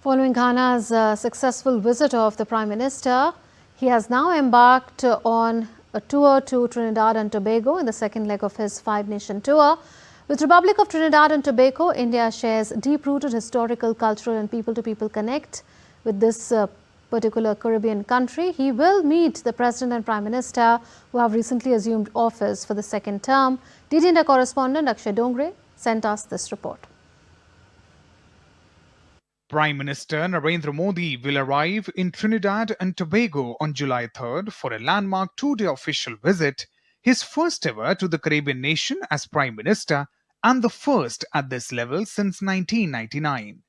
Following Ghana's successful visit of the Prime Minister, he has now embarked on a tour to Trinidad and Tobago in the second leg of his five-nation tour. With Republic of Trinidad and Tobago, India shares deep-rooted historical, cultural and people-to-people connect with this particular Caribbean country. He will meet the President and Prime Minister who have recently assumed office for the second term. DD India correspondent Akshay Dongre sent us this report. Prime Minister Narendra Modi will arrive in Trinidad and Tobago on July 3rd for a landmark two-day official visit, his first ever to the Caribbean nation as Prime Minister and the first at this level since 1999.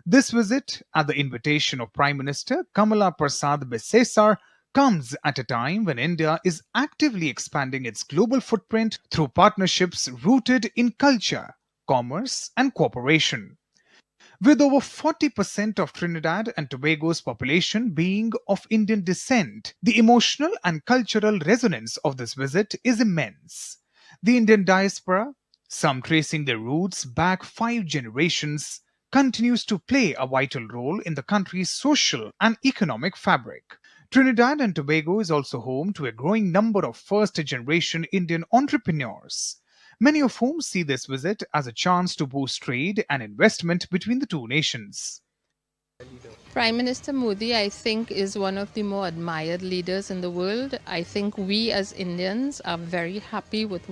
This visit, at the invitation of Prime Minister Kamala Prasad Bharati, comes at a time when India is actively expanding its global footprint through partnerships rooted in culture, commerce and cooperation. With over 40% of Trinidad and Tobago's population being of Indian descent, the emotional and cultural resonance of this visit is immense. The Indian diaspora, some tracing their roots back 5 generations, continues to play a vital role in the country's social and economic fabric. Trinidad and Tobago is also home to a growing number of first-generation Indian entrepreneurs, many of whom see this visit as a chance to boost trade and investment between the two nations. Prime Minister Modi, I think, is one of the more admired leaders in the world. I think we as Indians are very happy with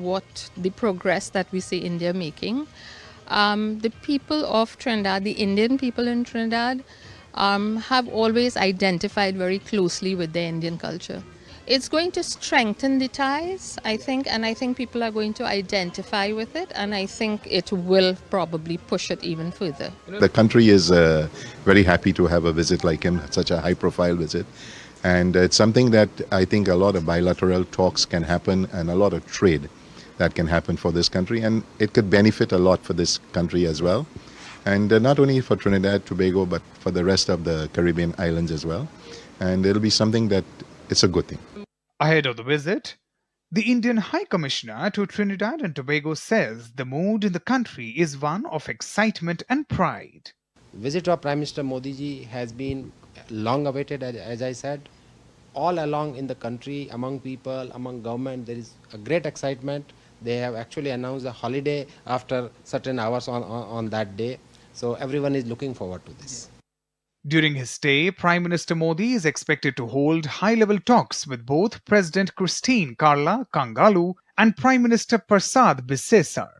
the progress that we see India making. The people of Trinidad, the Indian people in Trinidad, have always identified very closely with their Indian culture. It's going to strengthen the ties, I think, and I think people are going to identify with it, and I think it will probably push it even further. The country is very happy to have a visit like him, such a high-profile visit, and it's something that I think a lot of bilateral talks can happen and a lot of trade that can happen for this country, and it could benefit a lot for this country as well, and not only for Trinidad, Tobago, but for the rest of the Caribbean islands as well, and it'll be something that it's a good thing. Ahead of the visit, the Indian High Commissioner to Trinidad and Tobago says the mood in the country is one of excitement and pride. Visit of Prime Minister Modi ji has been long awaited, as I said. All along in the country, among people, among government, there is a great excitement. They have actually announced a holiday after certain hours on that day. So everyone is looking forward to this. During his stay, Prime Minister Modi is expected to hold high-level talks with both President Christine Carla Kangalu and Prime Minister Prasad Bharati.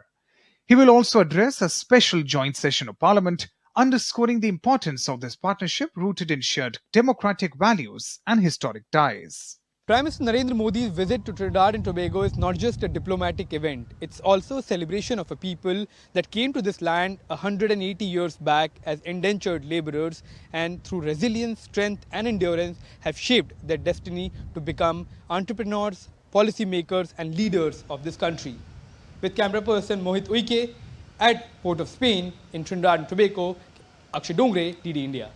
He will also address a special joint session of Parliament, underscoring the importance of this partnership rooted in shared democratic values and historic ties. Prime Minister Narendra Modi's visit to Trinidad and Tobago is not just a diplomatic event, it's also a celebration of a people that came to this land 180 years back as indentured laborers and through resilience, strength and endurance have shaped their destiny to become entrepreneurs, policymakers and leaders of this country. With camera person Mohit Uike at Port of Spain in Trinidad and Tobago, Akshay Dongre, DD India.